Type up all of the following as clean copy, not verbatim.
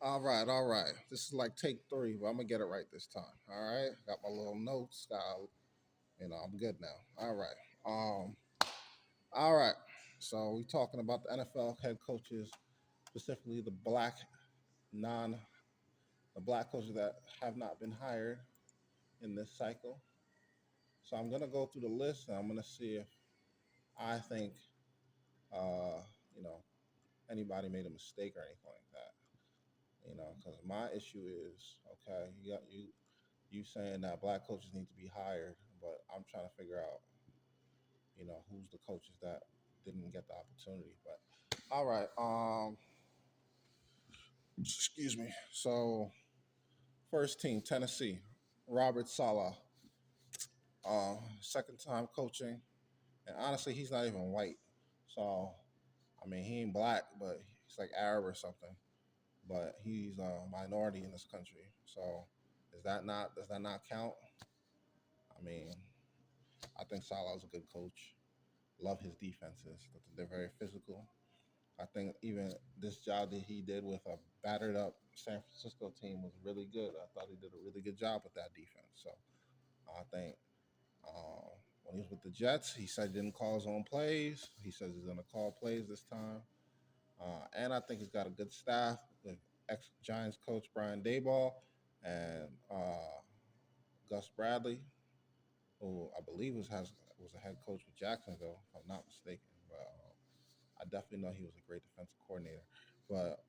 All right, all right. This is like take three, but I'm gonna get it right this time. All right, got my little notes. I'm good now. All right. All right. So we talking about the NFL head coaches, specifically non the black coaches that have not been hired in this cycle. So I'm gonna go through the list and I'm gonna see if I think uh, you know anybody made a mistake or anything like that. Because my issue is okay. You saying that black coaches need to be hired, but I'm trying to figure out, who's the coaches that didn't get the opportunity. But all right, excuse me. So first team, Tennessee, Robert Sala, second time coaching, and honestly, he's not even white. So I mean, he ain't black, but he's like Arab or something. But he's a minority in this country. So does that not count? I mean, I think Salah's a good coach. Love his defenses. They're very physical. I think even this job that he did with a battered up San Francisco team was really good. I thought he did a really good job with that defense. So I think uh, when he was with the Jets, he said he didn't call his own plays. He says he's going to call plays this time. And I think he's got a good staff with ex Giants coach Brian Dayball and Gus Bradley, who I believe was a head coach with Jacksonville, if I'm not mistaken. But I definitely know he was a great defensive coordinator. But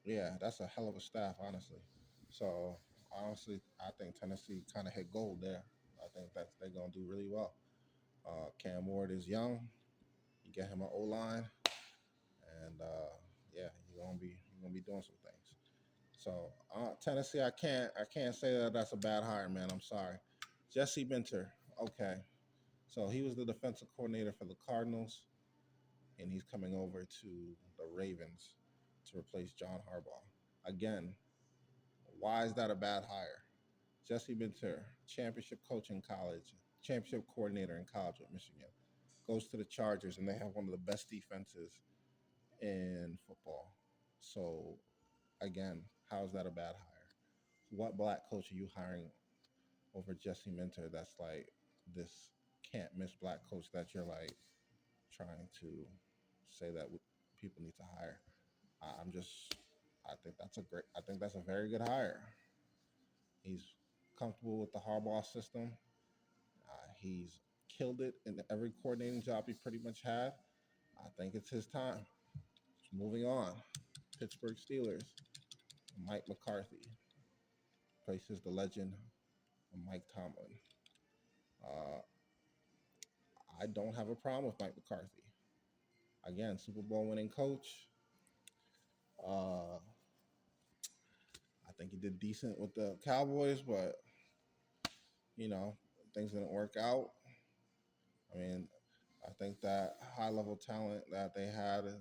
yeah, that's a hell of a staff, honestly. So honestly, I think Tennessee kind of hit gold there. I think that they're gonna do really well. Cam Ward is young. You get him an O line, and yeah, he's gonna be doing some things. So Tennessee, I can't say that that's a bad hire, man. I'm sorry. Jesse Minter, okay. So he was the defensive coordinator for the Cardinals, and he's coming over to the Ravens to replace John Harbaugh. Again, why is that a bad hire? Jesse Minter, championship coach in college, championship coordinator in college at Michigan, goes to the Chargers, and they have one of the best defenses in football. So, again, how is that a bad hire? What black coach are you hiring over Jesse Minter that's like this can't miss black coach that you're like trying to say that people need to hire? I'm just, I think that's a very good hire. He's comfortable with the Harbaugh system. He's killed it in every coordinating job he pretty much had. I think it's his time. Moving on, Pittsburgh Steelers. Mike McCarthy places the legend Mike Tomlin. Uh, I don't have a problem with Mike McCarthy. Again, Super Bowl winning coach. Uh, I think he did decent with the Cowboys, but you know things didn't work out. I mean, I think that high level talent that they had is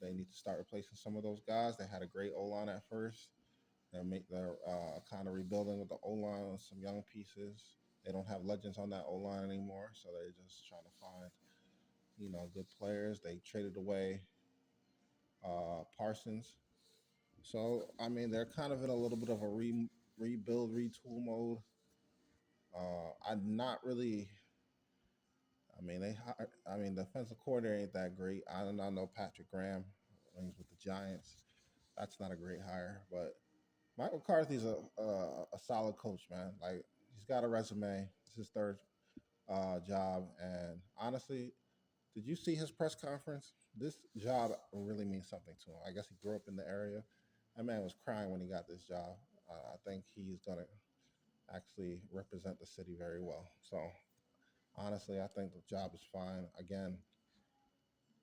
they need to start replacing some of those guys. They had a great O line at first. They're kind of rebuilding with the O line with some young pieces. They don't have legends on that O line anymore, so they're just trying to find good players. They traded away Parsons, so I mean they're kind of in a little bit of a rebuild, retool mode. I'm not really. I mean, the defensive coordinator ain't that great. I don't know Patrick Graham when he's with the Giants. That's not a great hire, but Mike McCarthy's a solid coach, man. Like he's got a resume. It's his third job, and honestly, did you see his press conference? This job really means something to him. I guess he grew up in the area. That man was crying when he got this job. I think he's gonna actually represent the city very well. So honestly, I think the job is fine. Again,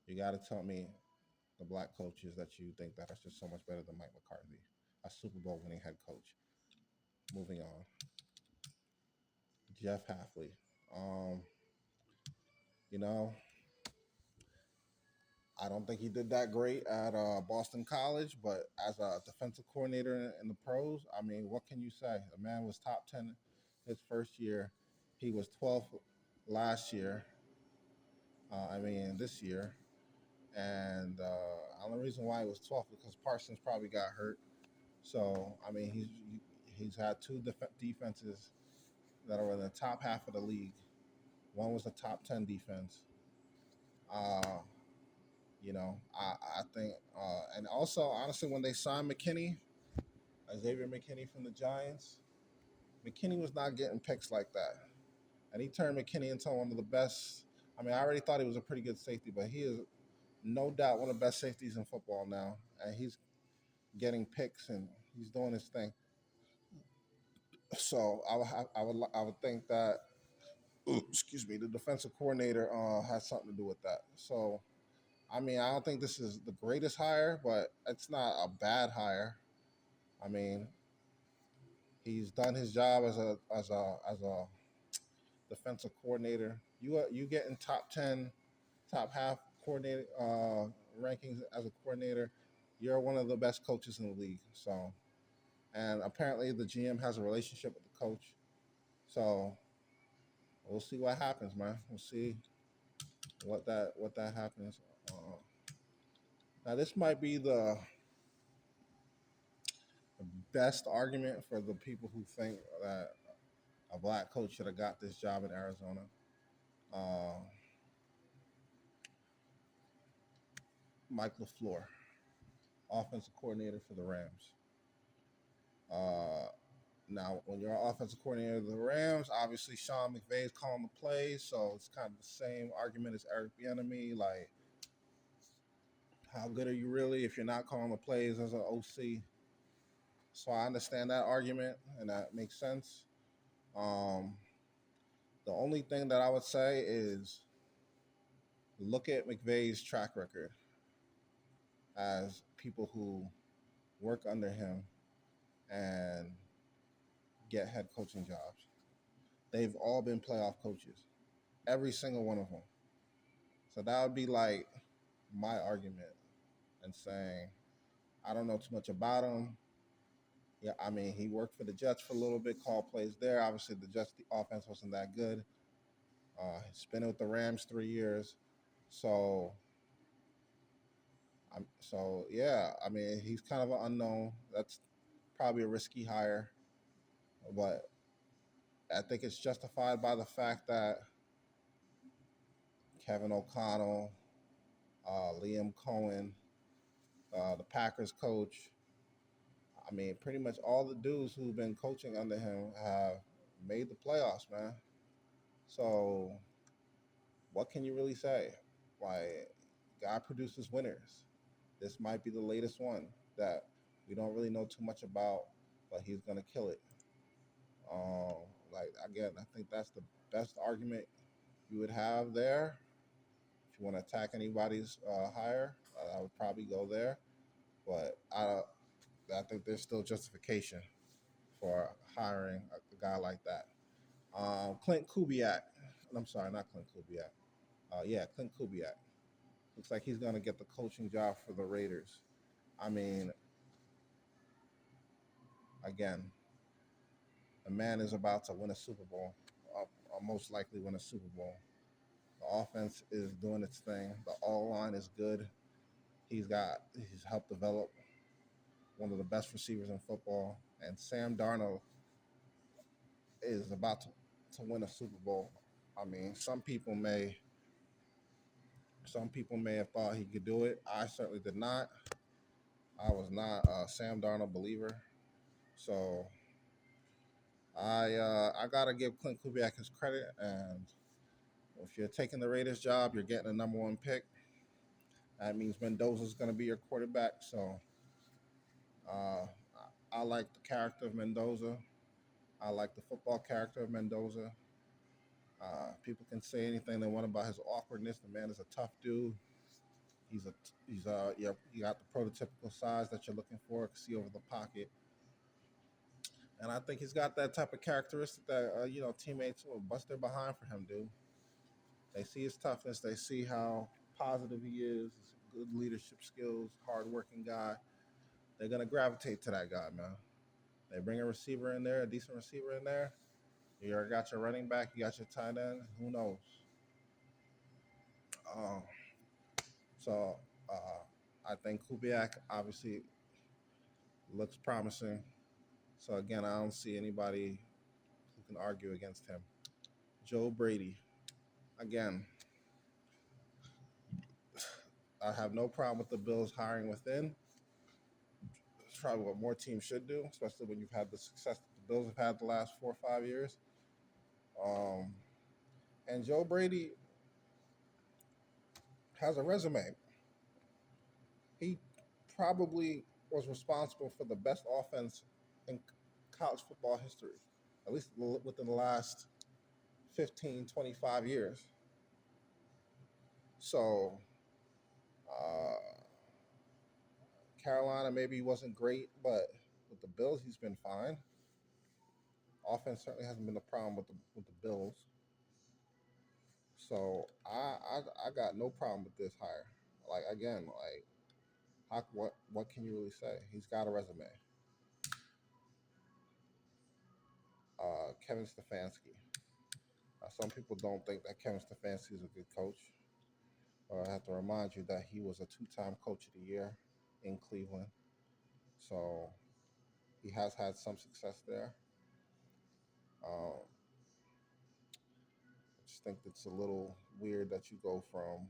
you got to tell me the black coaches that you think that are just so much better than Mike McCarthy, a Super Bowl winning head coach. Moving on, Jeff Halfley. Um, you know, I don't think he did that great at Boston College, but as a defensive coordinator in the pros, I mean, what can you say? The man was top 10 his first year. He was 12th last year. I mean, this year. and the only reason why he was 12th because Parsons probably got hurt. So I mean, he's had two defenses that are in the top half of the league. One was a top 10 defense. Uh, I think, and also honestly, when they signed McKinney, Xavier McKinney from the Giants, McKinney was not getting picks like that, and he turned McKinney into one of the best. I mean, I already thought he was a pretty good safety, but he is no doubt one of the best safeties in football now, and he's getting picks and he's doing his thing. So I would think that excuse me, the defensive coordinator has something to do with that. So I mean, I don't think this is the greatest hire, but it's not a bad hire. I mean, he's done his job as a defensive coordinator. You getting top 10, top half coordinator rankings as a coordinator. You're one of the best coaches in the league. So, and apparently the GM has a relationship with the coach. So we'll see what happens, man. We'll see what that happens. Uh, Now this might be the best argument for the people who think that a black coach should have got this job in Arizona. Uh, Mike LaFleur, offensive coordinator for the Rams. Uh, Now, when you're an offensive coordinator of the Rams, obviously Sean McVay is calling the plays, so it's kind of the same argument as Eric Bieniemy. Like, how good are you really if you're not calling the plays as an OC? So I understand that argument, and that makes sense. Um, the only thing that I would say is look at McVay's track record as people who work under him and get head coaching jobs. They've all been playoff coaches, every single one of them. So that would be like my argument and saying, I don't know too much about him. Yeah, I mean, he worked for the Jets for a little bit, called plays there. Obviously, the Jets the offense wasn't that good. He's been with the Rams 3 years, so yeah. I mean, he's kind of an unknown. That's probably a risky hire, but I think it's justified by the fact that Kevin O'Connell, Liam Cohen, the Packers coach. I mean, pretty much all the dudes who've been coaching under him have made the playoffs, man. So what can you really say? Like, God produces winners. This might be the latest one that we don't really know too much about, but he's gonna kill it. Um, like again, I think that's the best argument you would have there. If you want to attack anybody's hire, I would probably go there. But I think there's still justification for hiring a guy like that. Clint Kubiak. I'm sorry, not Clint Kubiak. Yeah, Clint Kubiak. Looks like he's going to get the coaching job for the Raiders. I mean, again, the man is about to win a Super Bowl, most likely win a Super Bowl. The offense is doing its thing. The all line is good. He's helped develop one of the best receivers in football, and Sam Darnold is about to win a Super Bowl. I mean, some people may have thought he could do it. I certainly did not. I was not a Sam Darnold believer, so I gotta give Clint Kubiak his credit. And if you're taking the Raiders job, you're getting a number one pick. That means Mendoza's going to be your quarterback. So uh, I like the character of Mendoza. I like the football character of Mendoza. People can say anything they want about his awkwardness. The man is a tough dude. He's a yeah, he got the prototypical size that you're looking for. Can see over the pocket, and I think he's got that type of characteristic that teammates will bust their behind for him, dude. They see his toughness. They see how positive he is. Good leadership skills. Hardworking guy. They're gonna gravitate to that guy, man. They bring a receiver in there, a decent receiver in there. You already got your running back. You got your tight end. Who knows? Um, so I think Kubiak obviously looks promising. So again, I don't see anybody who can argue against him. Joe Brady, again, I have no problem with the Bills hiring within. It's probably what more teams should do, especially when you've had the success that the Bills have had the last 4 or 5 years. Um, and Joe Brady has a resume. He probably was responsible for the best offense in college football history, at least within the last 15, 25 years. So, uh, Carolina maybe wasn't great, but with the Bills, he's been fine. Offense certainly hasn't been a problem with the Bills. So I got no problem with this hire. Like again, like what can you really say? He's got a resume. Kevin Stefanski. Some people don't think that Kevin Stefanski is a good coach. I have to remind you that he was a two-time coach of the year in Cleveland. So he has had some success there. I just think it's a little weird that you go from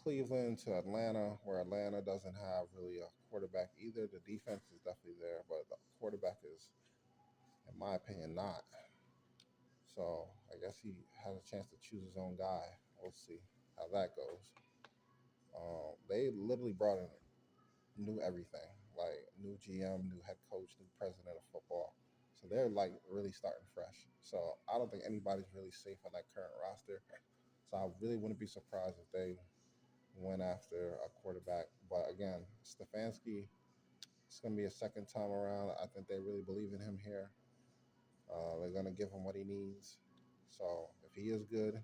Cleveland to Atlanta, where Atlanta doesn't have really a quarterback either. The defense is definitely there, but the quarterback is, in my opinion, not. So I guess he has a chance to choose his own guy. We'll see how that goes. They literally brought in new everything, like new GM, new head coach, new president of football. So they're like really starting fresh. So I don't think anybody's really safe on that current roster. So I really wouldn't be surprised if they went after a quarterback. But again, Stefanski, it's going to be a second time around. I think they really believe in him here. They're going to give him what he needs. So if he is good,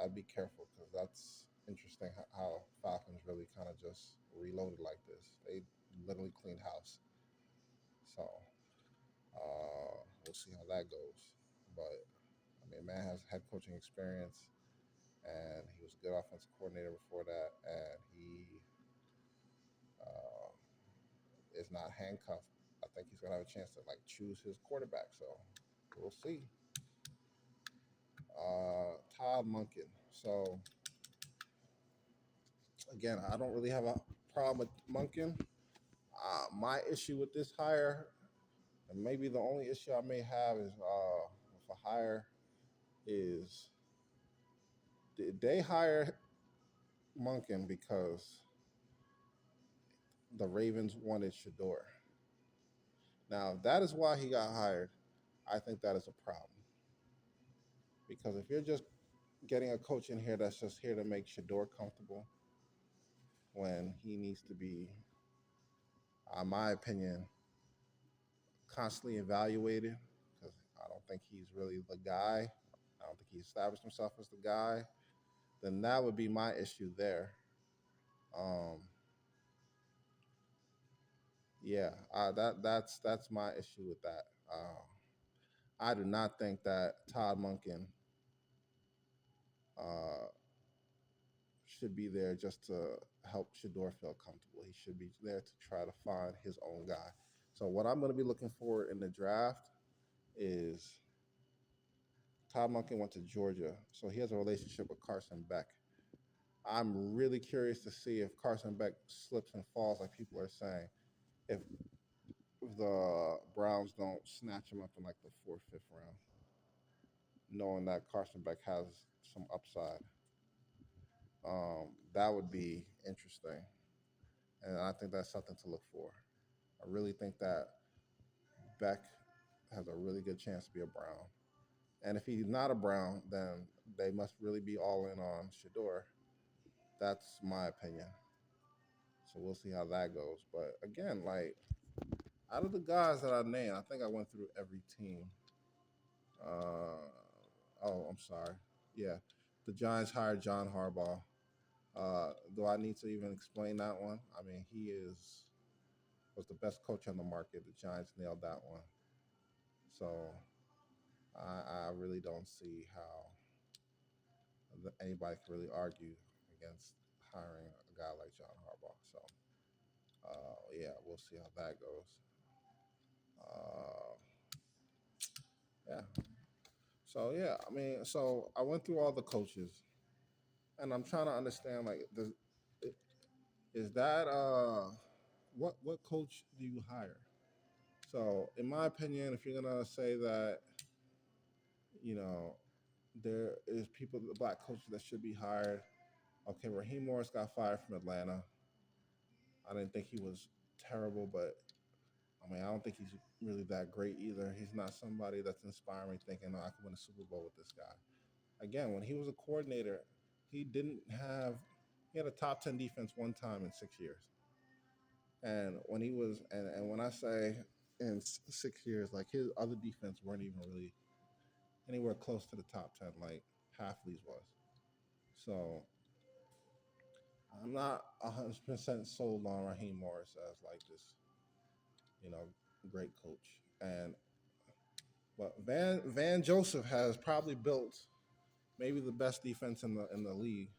I'd be careful because that's interesting how Falcons really kind of just reloaded like this. They literally cleaned house. So we'll see how that goes. But I mean, man has head coaching experience, and he was a good offensive coordinator before that, and he uh, is not handcuffed. I think he's gonna have a chance to like choose his quarterback. So we'll see. Todd Munkin. So again, I don't really have a problem with Munkin. My issue with this hire, and maybe the only issue I may have is with a hire, is did they hire Munkin because the Ravens wanted Shador? Now, if that is why he got hired, I think that is a problem. Because if you're just getting a coach in here that's just here to make Shador comfortable when he needs to be, in my opinion, constantly evaluated, because I don't think he's really the guy. I don't think he established himself as the guy. Then that would be my issue there. Um, yeah, that's my issue with that. I do not think that Todd Munkin uh, should be there just to help Shador feel comfortable. He should be there to try to find his own guy. So what I'm going to be looking for in the draft is Todd Munkin went to Georgia, so he has a relationship with Carson Beck. I'm really curious to see if Carson Beck slips and falls like people are saying. If the Browns don't snatch him up in like the fourth, fifth round, knowing that Carson Beck has some upside, that would be interesting, and I think that's something to look for. I really think that Beck has a really good chance to be a Brown, and if he's not a Brown, then they must really be all in on Shador. That's my opinion. So we'll see how that goes. But again, like out of the guys that I named, I think I went through every team. Uh, oh, I'm sorry. Yeah, the Giants hired John Harbaugh. Do I need to even explain that one? I mean, he was the best coach on the market. The Giants nailed that one. So I really don't see how anybody can really argue against hiring a guy like John Harbaugh. So yeah, we'll see how that goes. Uh, yeah. So yeah, I mean, so I went through all the coaches, and I'm trying to understand like, is that what coach do you hire? So in my opinion, if you're gonna say that, you know, there is people, the black coaches that should be hired. Okay, Raheem Morris got fired from Atlanta. I didn't think he was terrible, but I mean, I don't think he's really that great either. He's not somebody that's inspiring, thinking, "Oh, I could win a Super Bowl with this guy." Again, when he was a coordinator, he didn't have. He had a top 10 defense one time in 6 years, and when he was, and when I say in 6 years, like his other defense weren't even really anywhere close to the top 10, like half of these was. So I'm not 100% sold on Raheem Morris as like this, you know, great coach. And but Van Joseph has probably built maybe the best defense in the league.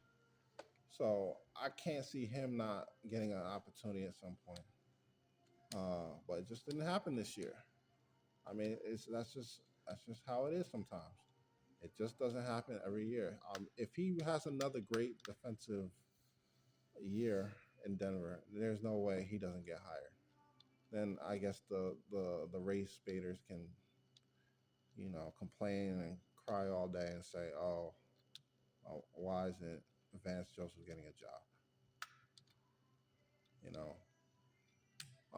So I can't see him not getting an opportunity at some point. But it just didn't happen this year. I mean, it's that's just how it is sometimes. It just doesn't happen every year. If he has another great defensive year in Denver, there's no way he doesn't get hired. Then I guess the race baiters can, complain and cry all day and say, oh, why isn't Vance Joseph getting a job? You know.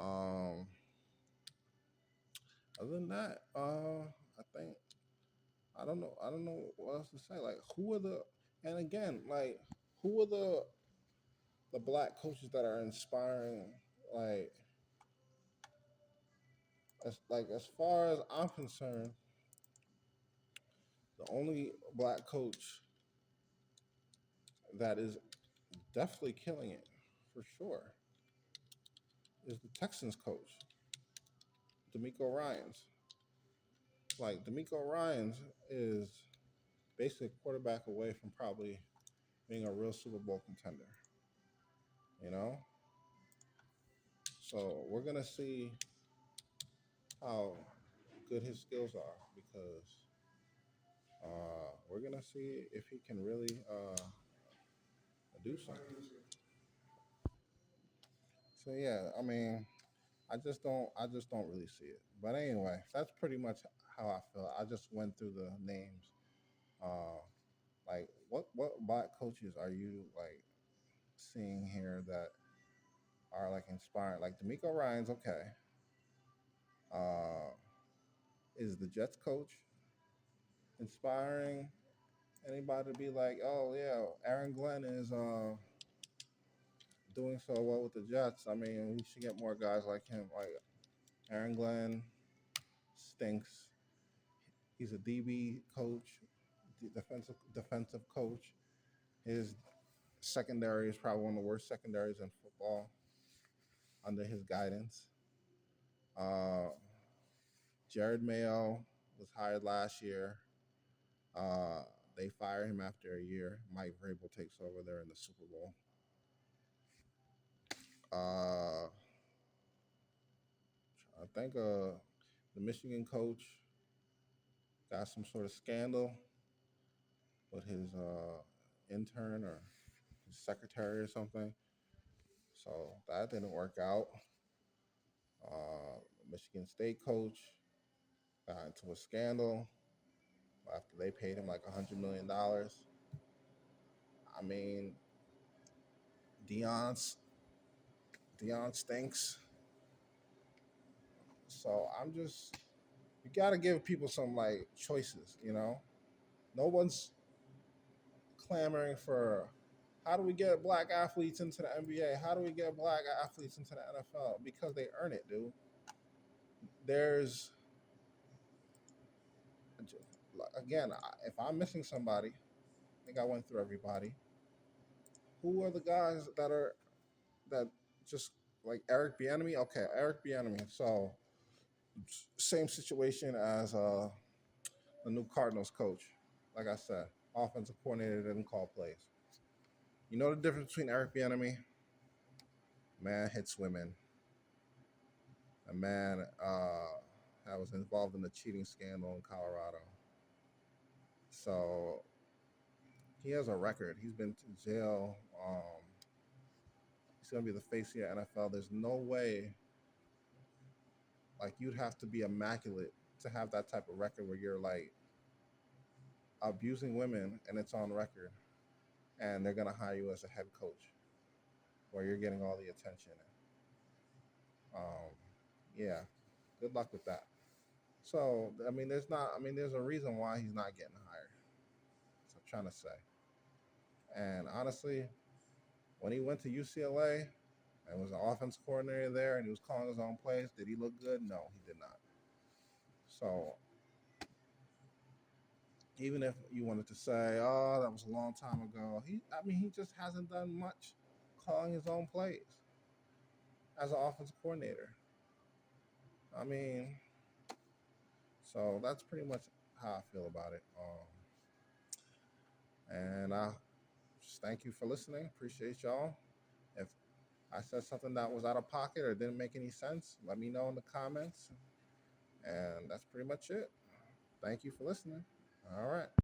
Um, Other than that, I think I don't know. I don't know what else to say. Like, who are the and again, like, who are the black coaches that are inspiring? Like, as far as I'm concerned, the only black coach that is definitely killing it for sure is the Texans coach, D'Amico Ryans. Like, D'Amico Ryans is basically a quarterback away from probably being a real Super Bowl contender. You know, so we're gonna see how good his skills are because we're gonna see if he can really do something. So yeah, I mean, I just don't really see it. But anyway, that's pretty much how I feel. I just went through the names. Uh, like, what black coaches are you like seeing here that are like inspiring? Like D'Amico Ryan's okay. Uh, is the Jets coach inspiring anybody to be like, oh yeah, Aaron Glenn is doing so well with the Jets? I mean, we should get more guys like him. Like Aaron Glenn stinks. He's a DB coach, defensive coach. His secondary is probably one of the worst secondaries in football under his guidance. Uh, Jared Mayo was hired last year. Uh, they fire him after a year. Mike Vrabel takes over there in the Super Bowl. I think the Michigan coach got some sort of scandal with his intern or his secretary or something. So that didn't work out. Michigan State coach got into a scandal after they paid him like $100 million. I mean, Dion's Dion stinks. So I'm just you got to give people some like choices. No one's clamoring for how do we get black athletes into the NBA? How do we get black athletes into the NFL? Because they earn it, dude. There's again, if I'm missing somebody, I think I went through everybody. Who are the guys that just like Eric Bieniemy? Okay, Eric Bieniemy. So same situation as the new Cardinals coach. Like I said, offensive coordinator didn't call plays. You know the difference between Eric Bieniemy? Man hits women. A man that was involved in the cheating scandal in Colorado. So he has a record. He's been to jail. He's gonna be the face of the NFL. There's no way, like you'd have to be immaculate to have that type of record where you're like abusing women and it's on record, and they're gonna hire you as a head coach where you're getting all the attention. Um, yeah, good luck with that. So I mean, there's not. I mean, there's a reason why he's not getting hired. That's what I'm trying to say. And honestly, when he went to UCLA and was an offense coordinator there, and he was calling his own plays, did he look good? No, he did not. So even if you wanted to say, "Oh, that was a long time ago," I mean, he just hasn't done much calling his own plays as an offense coordinator. I mean, so that's pretty much how I feel about it. And I just thank you for listening. Appreciate y'all. If I said something that was out of pocket or didn't make any sense, let me know in the comments. And that's pretty much it. Thank you for listening. All right.